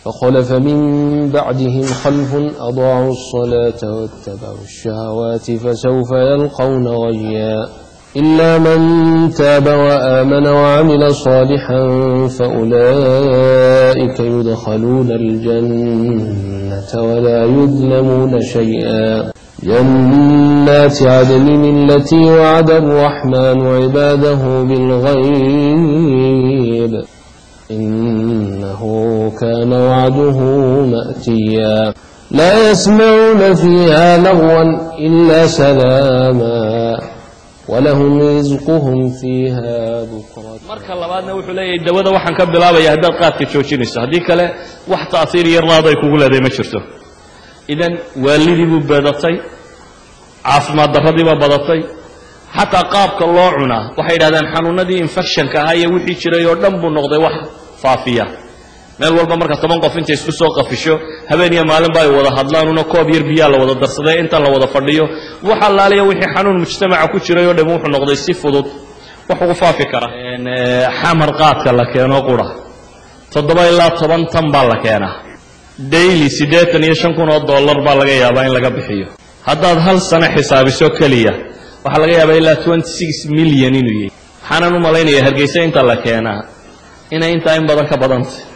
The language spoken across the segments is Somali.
فخلف من بعدهم خلف أضاعوا الصلاة واتبعوا الشهوات فسوف يلقون غيا إلا من تاب وآمن وعمل صالحا فأولئك يدخلون الجنة ولا يظلمون شيئا جنات عدن التي وعد الرحمن عباده بالغيب إنه كان وعده مأتيا لا يسمعون فيها لغوا إلا سلاما ولهم رزقهم فيها بكرة. marka labaadna wuxuu leeyahay dawada waxaan ka bilaabaya hadaad qaadka joojinayso hadii kale wax taasiir yar raaday kugu leedahay ma jirto idan waalidii buu badatay caafimaad darradii baa badatay hatta qaabka loo cunaa waxay yiraahdaan xanuunadii infectionka ahaa iyo wixii jiray oo dhan buu noqday wax faafiya meel walba marka 10 qof inta isku soo qafisho habeen iyo maalin baa ay wada hadlaan una koob yar biyo la wada darsaday inta la wada fadhiyo waxa laaliya wixii xanuun mujtamaca ku jiray oo dhan wuxuu noqday si fudud wax ugu faafi kara xamar qaadka la keeno qura 7 ilaa 10 tan baa la keenaa daily $85,000 baa laga yaabaa in laga bixiyo haddaad hal sano xisaabiso kaliya waxa laga yaabaa ilaa 26 milyan inuu yahay waxaan u malaynayaa Hargeysa inta la keenaa inay inta in badan ka badantay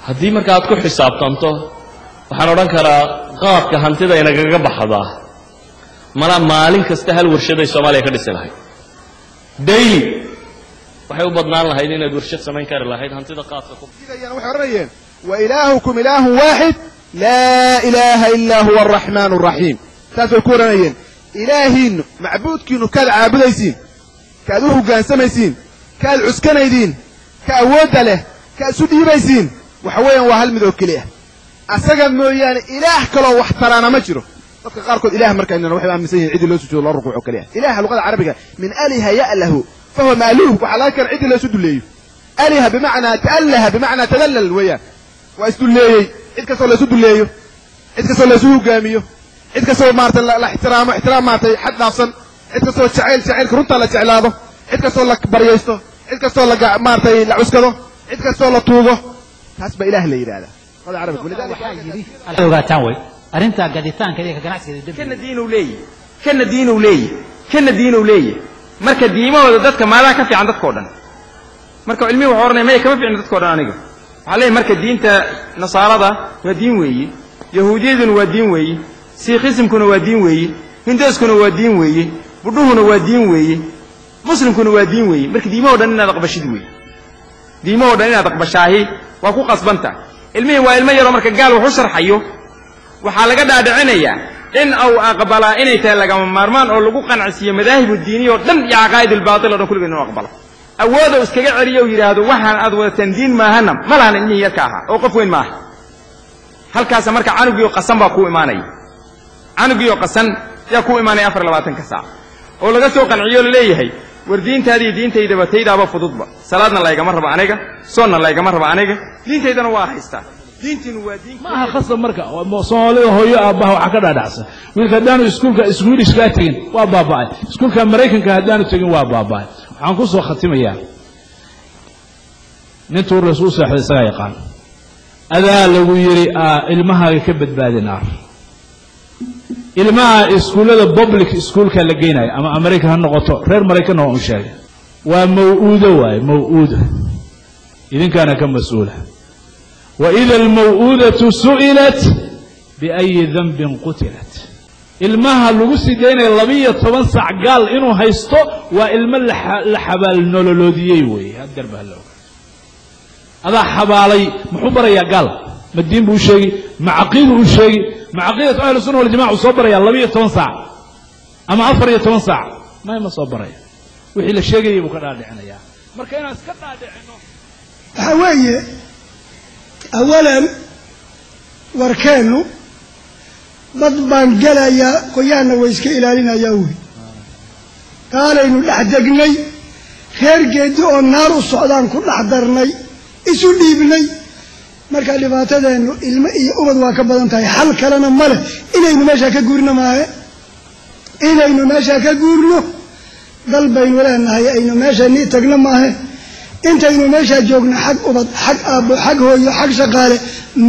haddii marka aad ku xisaabtanto waxaan odhan karaa qaadka hantida inagaga baxdaa mala maalin kasta hal warshad ay Soomaaliya ka dhisi lahayd daily waxay u badnaan lahayd inaad warshad samayn kari lahayd hantida qaadka ku waxay oranayeen wa ilaahukum ilaahun waahid laa ilaaha illaa huwa arraxmaan arraxiim taasay ku oranayeen ilaahiin macbuudkiinu kaad caabudaysiin kaad u hoggaansamaysiin kaad cuskanaydiin ka awoodda leh kaad isu dhiibaysiin waxa weeyaan waa hal mid oo keliya asaga mooyaane ilaah kaloo wax taraana ma jiro dadka qaarkood ilaah marka inna waxay aaminsan yihiin cid loo sujuudo loo rukuuco kaliya ilaah luqada carabiga min aliha ya'lahu fahuwa ma'luh waxa la kan cid loo sujuuleeyo aliha bima'na ta'allaha bima'na tadallal weeyaan waa isduleeyay cid ka soo la sujuuleeyo cid ka soo la hogaamiyo cid ka soo maartan la ixtiraamaatay xad dhaafsan cid ka soo jacayl runta la jeclaado cid ka soo la baryaysto cid ka soo la maartay la cuskado cid ka soo la tuugo taas ba ilaah la yiraahdaa qada carabiga walidaalika alogaataan way arinta gaditaanka iyo ganacsiga kana diinu leeyahay marka diimahooda dadka maadaha ka fiican dadkoo dhan marka cilmigu wuxuu oranay may kama fiicin dadkoo dhan aniga waxa leeyahay marka diinta nasaarada waa diin weeye yahuudiyaduna waa diin weeye siikhismkuna waa diin weeye hinduuskuna waa diin weeye budhuhuna waa diin weeye muslimkuna waa diin weeye marka diimahooda dhan inaad aqbashid weeye diimahooda dhan inaad aqbashaahi waa ku qasbanta ilmihi waa ilmo yaro marka gaal wuxuu sharxayo waxaa laga dhaadhicinayaa in aw aqbala inay tahay lagama maarmaan oo lagu qancisiyo madaahibu diiniyo dhan iyo caqaa'id albaatil oo dhan kulligeed inuu aqbalo awooda iskaga celiyo oo yiraahdo waxaan aad wadataan diin maahana ma lahan ilmihi yarka ahaa oo qof weyn maaha halkaas marka canugiyo qasan baa ku imaanay canugiyo qasan yaa ku imaanay 24 saac oo laga soo qanciyo leeyahay war diintaadii diintayda bataydaaba fududba salaadna la igama raba aniga soonna la igama raba aniga diintaydana waa haystaa diintinu waa diin ma aha khasab marka Soomaaliya hooyo aabaha waxa ka dhaadhacsan wiilka haddaanu iskuulka Swedish ka tagin waa baaba'ay iskuulka Mareykanka haddaanu tagin waa baaba'ay waxaan ku soo khatimayaa nintuu rasuul saxay isaga yaqaan adaa lagu yiri ilmahaaga ka badbaadinaa ilmaha iskuulada public iskuulka la geenay ama America ha noqoto reer Mareykan oo sheegay waa maw'uuda idinkana ka mas'uula wa idha al-maw'udatu su'ilat bi ayyi dhanbin qutilat ilmaha lagu sideynay 12 saac gaal inuu haysto waa ilmo la xabaal nololoodiyay way hadar baa loo ada xabaalay muxuu barayaa gaal madiin buu sheegay macaqiid uu sheegay معقيدة أهل السنة والجماعة وصبر يا الله 12 ساعة أما 14 ساعة ما صبر يا وحي الشيء يبغى نادعنا يا مركينا سكت نادعنا هواية أولا وركانه ضبان جلا يا قيانا ويسك إلى لنا يوي قال إنه لحدقني خير جدو النار والصعدان كل حضرني إسو ليبني marka dhibaatadeenu ilmo iyo ubad waa ka badan tahay hal kalena male inaynu meesha ka guurno inaynu meesha ka guurno dalbaynu leenahay aynu meesha ni tagno maahe intaynu meeshaa joogna xag ubad xag aabbo xag hooyo xag shaqaale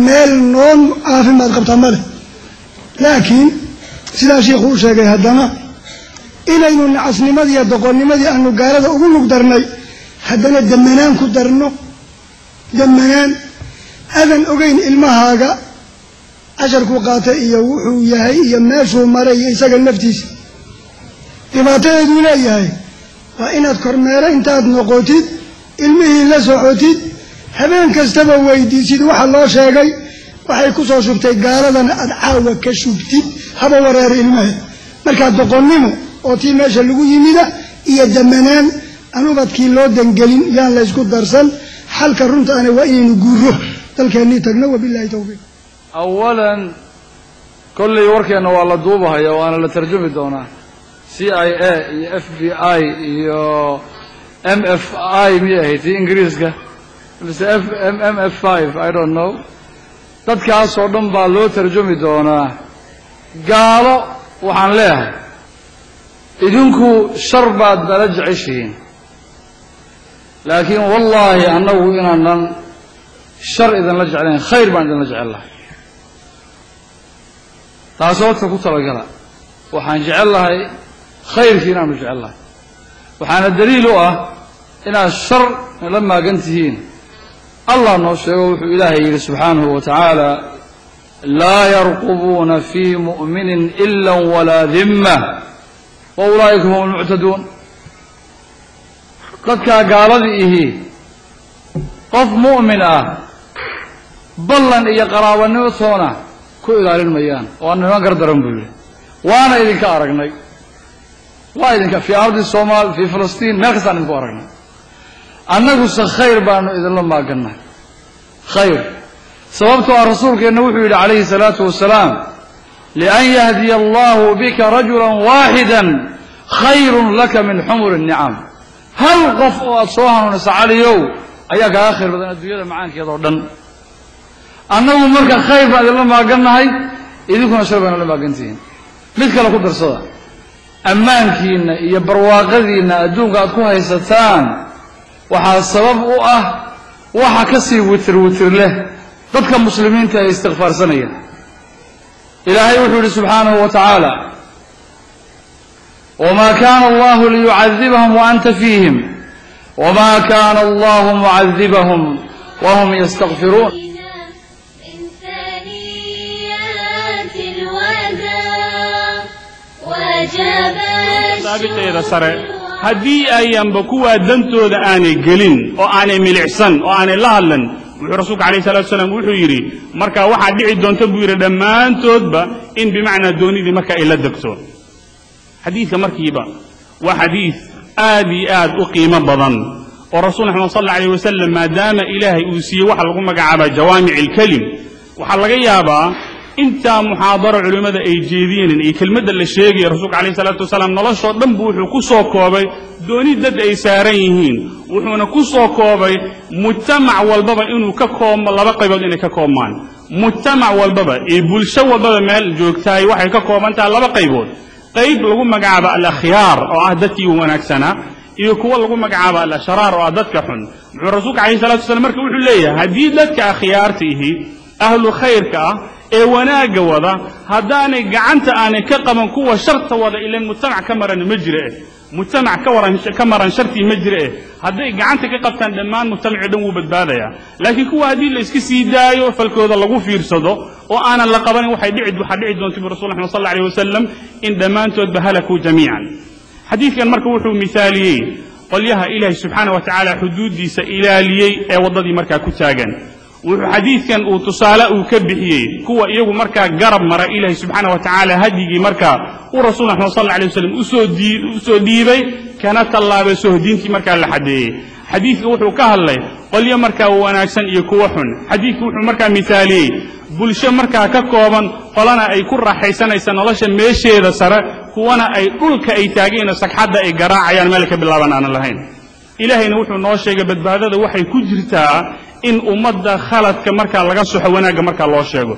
meel noon caafimaad qabta ma leh laakiin sidaa shiikhuu u sheegay haddana inaynu nacasnimadii iyo doqonnimadii aanu gaalada ugu lug darnay haddana damanaan ku darno damanaan adan ogeyn ilmahaaga casharkuu qaatay iyo wuxuu yahay iyo meeshuu maray iyo isaga naftiisa dhibaatadeeduu leeyahay waa inaad kormeero intaad noqotid ilmihii la socotid habeen kastaba weydiisid waxa loo sheegay waxay ku soo shubtay gaaladana aad caawa ka shubtid haba wareer ilmahe markaa doqonnimo oo tii meesha lagu yimida iyo damanaan aan ubadkii loo dangelin yaan la ysku darsan xalka runtaana waa inaynu guuro dalkeennii tagno wabilaahi tawfiiq awalan kollay warkeenna waa la duubahaya waana la tarjumi doonaa CIA iyo FBI iyo MFI miyay ahayd tii ingiriiska mise MF5 I don't know dadkaasoo dhan baa loo tarjumi doonaa gaalo waxaan leeyahay idinku shar baad nala jeceshihiin laakiin wallaahi annagu inaanan shar idinla jeclayn khayr baan idinla jecel lahay taasoo dadka ku talagala waxaan jecel lahay khayrkii inaanu jecel lahay waxaana daliil u ah inaad shar la maagan tihiin allah noo sheego wuxuu ilaahay yidhi subxaanahu wa tacaala laa yarqubuuna fii mu'minin ila walaa dimma wa ulaa'ika hum almuctaduun dadkaa gaaladii ihi qof mu'min ah ballan iyo qaraabanimo toona ku ilaalin mayaan waa niman gardaran buu yidhi waana idinka aragnay waa idinka fii ardi soomaal fii filistiin meel kastaan idinku aragnay annaguse khayr baanu idinla maagannahay khayr sababtoo ah rasuulkeenna wuxuu yidhi calayhi salaatu wasalaam lian yahdiya allahu bika rajulan waaxidan khayrun laka min xumuri nnicam hal qof oo aad soo hanuunisa caliyow ayaa kaaga khayr badan adduunyada macaankeeda oo dhan annagu marka khayr baan idinla maagannahay idinkuna shar baanu la maagantihiin mid kale ku darsada ammaankiinna iyo barwaaqadiinna adduunka aad ku haysataan waxaa sabab u ah waxa ka sii witir leh dadka muslimiinta ay istikfaarsanayaan ilaahay wuxuu yidhi subxaanahu wa tacaala wamaa kaana allahu liyucadibahum waanta fiihim wamaa kaana allahu mucadibahum wahum yastakfiruun saabiteeda sare haddii ayanba kuwaa dantooda aanay gelin oo aanay milicsan oo aanay la hadlan wuxuu rasuulku calayhi salaatu wasalaam wuxuu yidhi markaa waxaa dhici doonta buu yidhi dhammaantoodba in bimacnaa doonidii marka ay la degto xadiidka markiiba waa xadiid aad iyo aad u qiimo badan oo rasuul maxamed sal alla alayh wasalam maadaama ilaahay uu siiyey waxa lagu magacaabaa jawaamic alkelim waxaa laga yaabaa intaa muxaadaro culimmada ay jeediyeen iyo kelmadda la sheegaya rasuulka calayhi salaatu wasalaam noloshoo dhan buu wuxuu ku soo koobay dooni dad ay saaran yihiin wuxuuna ku soo koobay mujtamac walbaba inuu ka koobmo laba qaybood inay ka koobmaan mujtamac walbaba iyo bulsho walbaba meel joogtaay waxay ka kooban tahay laba qaybood qayb lagu magacaabo alakhyaar oo ah dadkii wanaagsanaa iyo kuwa lagu magacaabo alashraar oo ah dadka xun muxuu rasuulka calayhi salaatu wasalaam marka wuxuu leeyahay haddii dadka akhyaarta ihi ahlu khayrka ah ee wanaagga wada haddaanay gacanta aanay ka qaban kuwa sharta wada ilan mujtamac ka maran ma jira mujtamac ka maran shartii ma jira hadday gacanta ka qabtaan dhammaan mujtamacii dhan wuu badbaadayaa laakiin kuwa haddii la iska sii daayo falkooda lagu fiirsado oo aanan la qabanin waxaa dhici doonta bi rasul axmed sal alla alayh wasalam in dhammaantoodba halakuu jamiican xadiidkan marka wuxuu misaaliyey qolyaha ilaahay subxaana wa tacaala xuduuddiisa ilaaliyey ee waddadii markaa ku taagan wuxuu xadiidkan uu tusaale uu ka bixiyey kuwa iyagu markaa garab mara ilaahay subxaana wa tacaala hadyigii markaa uu rasuul axmed sal alla alay wasalam usoo dhiibay kana tallaabay sohdiintii markaa la xadeeyey xadiidka wuxuu ka hadlay qolyo markaa wanaagsan iyo kuwa xun xadiidku wuxuu markaa misaaliyey bulsho markaa ka kooban qolana ay ku raaxaysanaysa nolosha meesheeda sare kuwana ay dhulka ay taageen sagxadda ay garaacayaan meel ka bilaaban aanan lahayn ilaahayna wuxuu noo sheegay badbaadada waxay ku jirtaa in ummadda khaladka markaa laga soxo wanaagga markaa loo sheego